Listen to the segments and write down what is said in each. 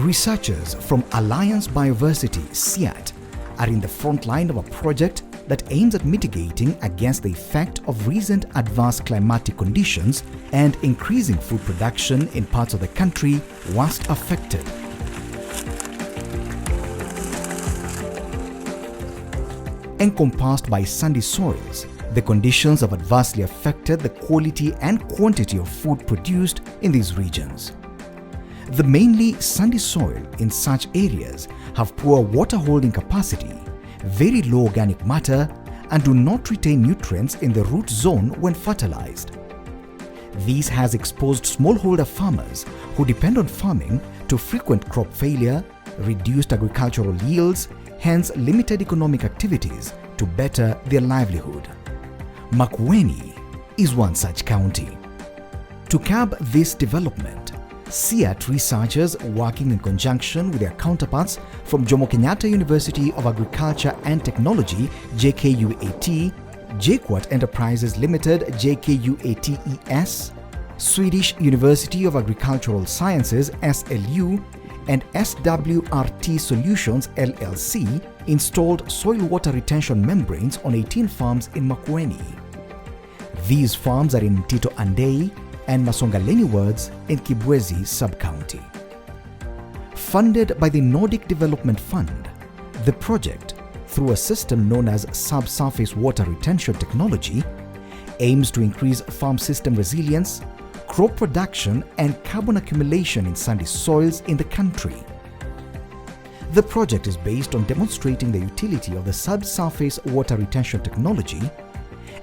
Researchers from Alliance Bioversity CIAT are in the front line of a project that aims at mitigating against the effect of recent adverse climatic conditions and increasing food production in parts of the country worst affected. Encompassed by sandy soils, the conditions have adversely affected the quality and quantity of food produced in these regions. The mainly sandy soil in such areas have poor water holding capacity, very low organic matter, and do not retain nutrients in the root zone when fertilized. This has exposed smallholder farmers who depend on farming to frequent crop failure, reduced agricultural yields, hence limited economic activities to better their livelihood. Makueni is one such county. To curb this development, CIAT researchers working in conjunction with their counterparts from Jomo Kenyatta University of Agriculture and Technology JKUAT, JKUATES Enterprises Limited JKUATES, Swedish University of Agricultural Sciences SLU, and SWRT Solutions LLC installed soil water retention membranes on 18 farms in Makueni. These farms are in Tito Andei and Masongaleni wards in Kibwezi sub-county. Funded by the Nordic Development Fund, the project, through a system known as Subsurface water retention technology, aims to increase farm system resilience, crop production and carbon accumulation in sandy soils in the country. The project is based on demonstrating the utility of the subsurface water retention technology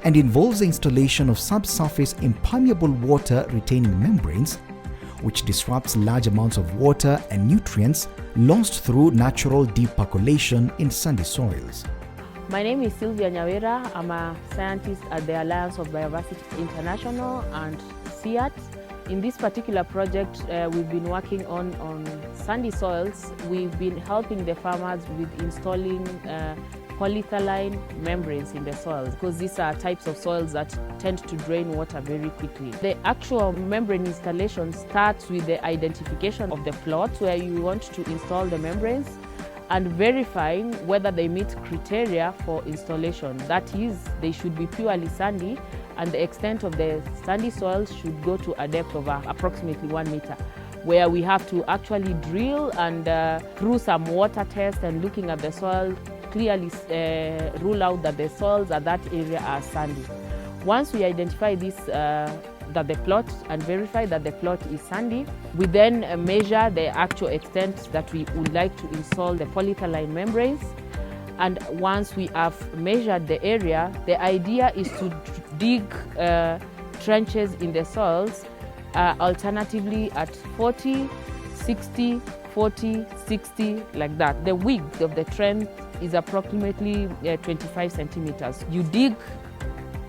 and involves the installation of subsurface impermeable water retaining membranes, which disrupts large amounts of water and nutrients lost through natural deep percolation in sandy soils. My name is Sylvia Nyawera. I'm a scientist at the Alliance of Bioversity International and CIAT. In this particular project, we've been working on sandy soils. We've been helping the farmers with installing polyethylene membranes in the soils because these are types of soils that tend to drain water very quickly. The actual membrane installation starts with the identification of the plot where you want to install the membranes and verifying whether they meet criteria for installation. That is, they should be purely sandy and the extent of the sandy soils should go to a depth of approximately 1 meter, where we have to actually drill and through some water test and looking at the soil, clearly rule out that the soils at that area are sandy. Once we identify this, that the plot and verify that the plot is sandy, we then measure the actual extent that we would like to install the polyethylene membranes. And once we have measured the area, the idea is to dig trenches in the soils, alternatively at 40, 60, 40, 60, like that. The width of the trench is approximately 25 centimeters. You dig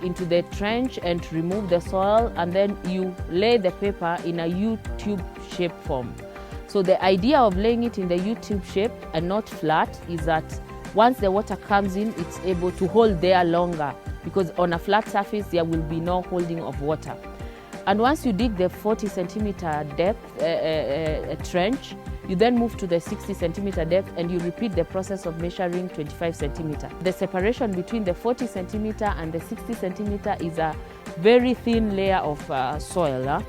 into the trench and remove the soil, and then you lay the paper in a U-tube shape form. So the idea of laying it in the U-tube shape and not flat is that once the water comes in, it's able to hold there longer, because on a flat surface there will be no holding of water. And once you dig the 40 centimeter depth trench, you then move to the 60 centimeter depth and you repeat the process of measuring 25 centimeter. The separation between the 40 centimeter and the 60 centimeter is a very thin layer of soil,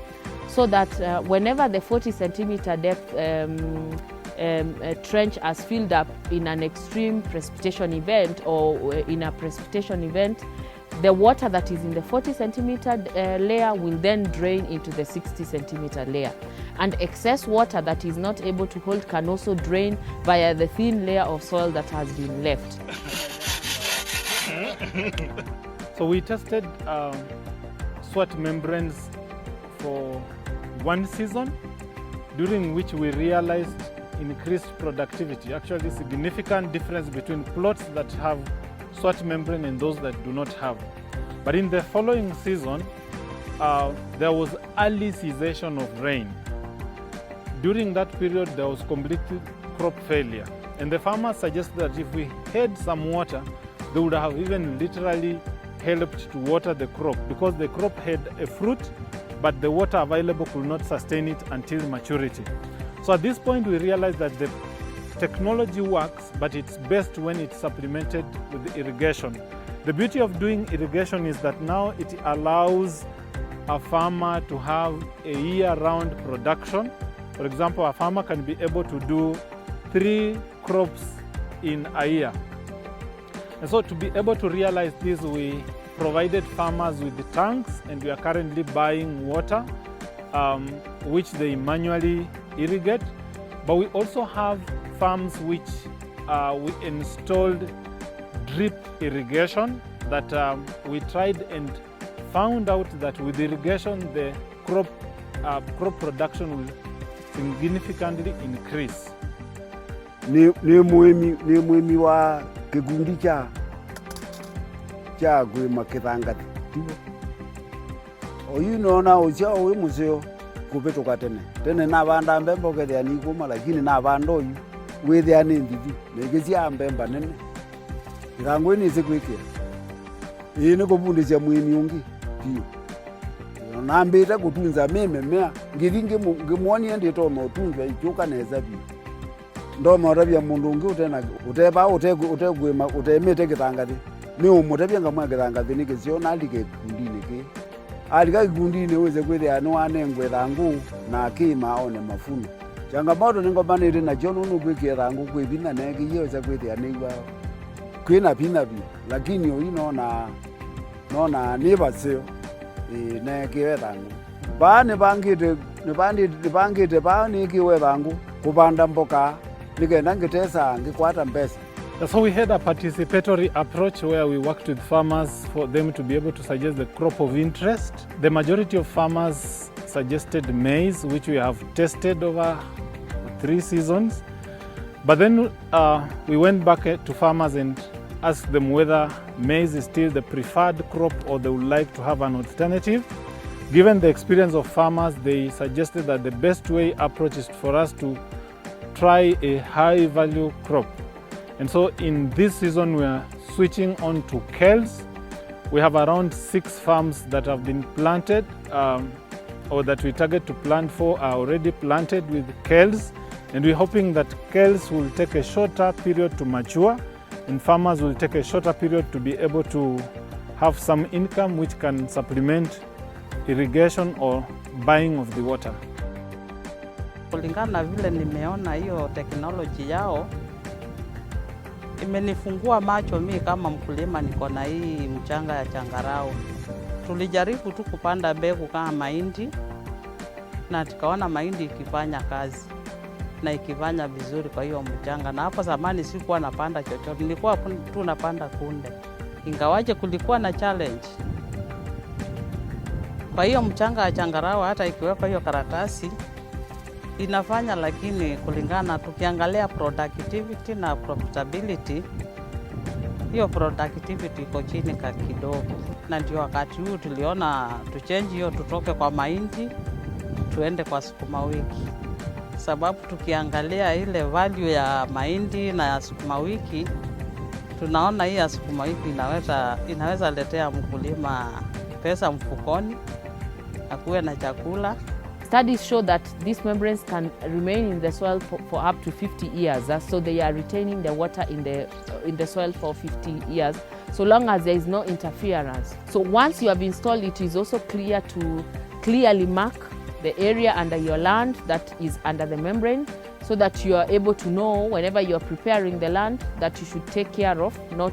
so that whenever the 40 centimeter depth trench has filled up in an extreme precipitation event or in a precipitation event, the water that is in the 40 centimeter layer will then drain into the 60 centimeter layer. And excess water that is not able to hold can also drain via the thin layer of soil that has been left. So we tested SWRT membranes for 1 season, during which we realized increased productivity. Actually, significant difference between plots that have SWRT membrane and those that do not have. But in the following season, there was early cessation of rain. During that period, there was complete crop failure. And the farmers suggested that if we had some water, they would have even literally helped to water the crop, because the crop had a fruit, but the water available could not sustain it until maturity. So So at this point, we realized that the technology works, but it's best when it's supplemented with irrigation. The beauty of doing irrigation is that now it allows a farmer to have a year-round production. For example, a farmer can be able to do 3 crops in a year. And so to be able to realize this, we provided farmers with the tanks, and we are currently buying water, which they manually irrigate. But we also have farms which we installed drip irrigation that we tried and found out that with irrigation the crop production will significantly increase. Ni muhimi wa kigundi cha gwima kithangati tiwo oyu nona ucio uyu mucio kupituka tene na banda mbemba ukethia ni kuma, lakini na banda uyu withia ni ndithi negecia mbemba nene irangu ni sikwikia ii ni kubundithia muhimi ungi tiyo nambite gutunza mimea ngithi ngimwonie nditoma utunza ikiuka neza biu ndoma utabia mundu ungi uteba utegwima utemete kithangathi ni umutebia ngamwa kithangathi ni kicio na alike kundini ki alika kundini weze kwithia ni wanengwe thangu na kima one mafuno changamoto ningomanire na jono nugwikia thangu kwibina negi yeweza kwithia ni wa kwina pina bi, lakini uyu nona ni basio ne kiwe thangu bani bangite bani kiwe thangu kubanda mboka nikenda ngitesa ngikwata mbesa. So we had a participatory approach where we worked with farmers for them to be able to suggest the crop of interest. The majority of farmers suggested maize, which we have tested over 3 seasons. But then we went back to farmers and asked them whether maize is still the preferred crop or they would like to have an alternative. Given the experience of farmers, they suggested that the best way approach is for us to try a high value crop. And so in this season we are switching on to kales. We have around 6 farms that have been planted or that we target to plant for are already planted with kales, and we're hoping that kales will take a shorter period to mature and farmers will take a shorter period to be able to have some income which can supplement irrigation or buying of the water. Kulingana na vile nimeona hiyo teknoloji yao imenifungua macho mimi kama mkulima, niko na hii mchanga ya changarao. Tulijaribu tu kupanda mbegu kama mahindi na tukaona mahindi ikifanya kazi na ikifanya vizuri kwa hiyo mchanga, na hapo zamani sikuwa napanda chochote, nilikuwa tu napanda kunde, ingawaje kulikuwa na challenge. Kwa hiyo mchanga ya changarao hata ikiwekwa hiyo karatasi inafanya, lakini kulingana tukiangalia productivity na profitability, hiyo productivity iko chini kidogo, na ndio wakati huu tuliona tuchange hiyo, tutoke kwa mahindi tuende kwa sukuma wiki, sababu tukiangalia ile value ya mahindi na ya sukuma wiki, tunaona hii ya sukuma wiki inaweza letea mkulima pesa mfukoni, akuwe na chakula. Studies show that these membranes can remain in the soil for up to 50 years. So they are retaining the water in the soil for 50 years, so long as there is no interference. So once you have installed, it is also clear to clearly mark the area under your land that is under the membrane, so that you are able to know whenever you are preparing the land that you should take care of, not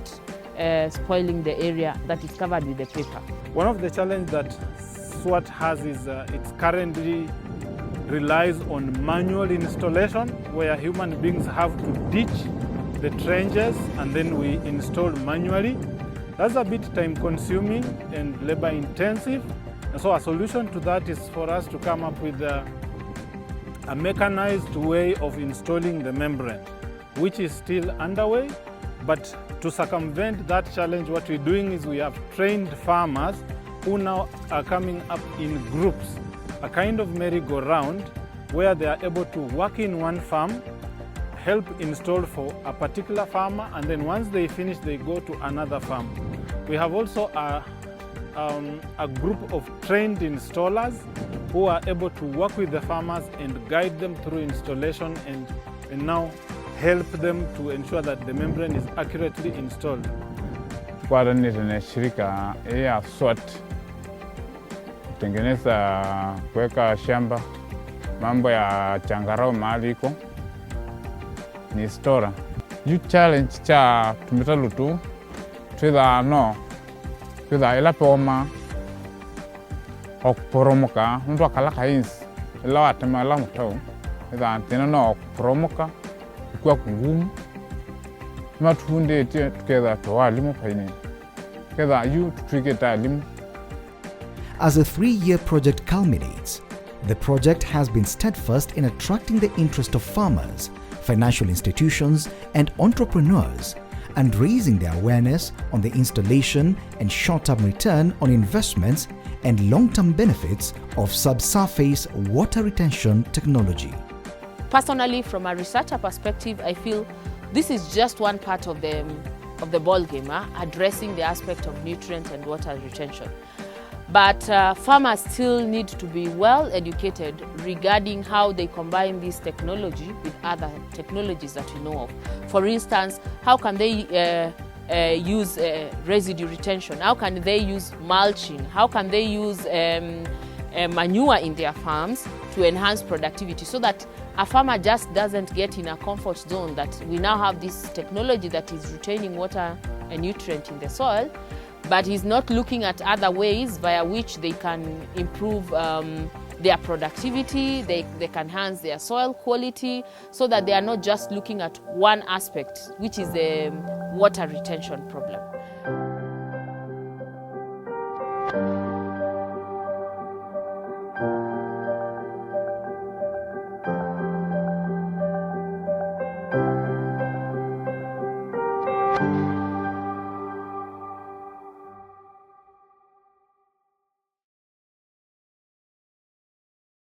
spoiling the area that is covered with the paper. One of the challenges that SWRT has is it currently relies on manual installation, where human beings have to ditch the trenches and then we install manually. That's a bit time consuming and labor intensive, and so a solution to that is for us to come up with a mechanized way of installing the membrane, which is still underway. But to circumvent that challenge, what we're doing is we have trained farmers who now are coming up in groups, a kind of merry-go-round, where they are able to work in one farm, help install for a particular farmer, and then once they finish, they go to another farm. We have also a group of trained installers who are able to work with the farmers and guide them through installation and now help them to ensure that the membrane is accurately installed. Coordinate na shirika ya SWRT kutengeneza kuweka shamba, mambo ya changarao mahali iko ni stora. You challenge cha tumitalu tu twitha ila poma okuporomoka mtu akalaka insi ila watema ila mutau twitha tena no okuporomoka ikuwa kungumu matuhundete tuketha tuwalimu paini ketha yu tutwiketa alimu. As a 3-year project culminates, the project has been steadfast in attracting the interest of farmers, financial institutions and entrepreneurs, and raising their awareness on the installation and short-term return on investments and long-term benefits of subsurface water retention technology. Personally, from a researcher perspective, I feel this is just one part of the ball game, addressing the aspect of nutrient and water retention. But farmers still need to be well educated regarding how they combine this technology with other technologies that we know of. For instance, how can they use residue retention? How can they use mulching? How can they use manure in their farms to enhance productivity, so that a farmer just doesn't get in a comfort zone that we now have this technology that is retaining water and nutrient in the soil, but he's not looking at other ways via which they can improve their productivity, they can enhance their soil quality, so that they are not just looking at one aspect, which is the water retention problem.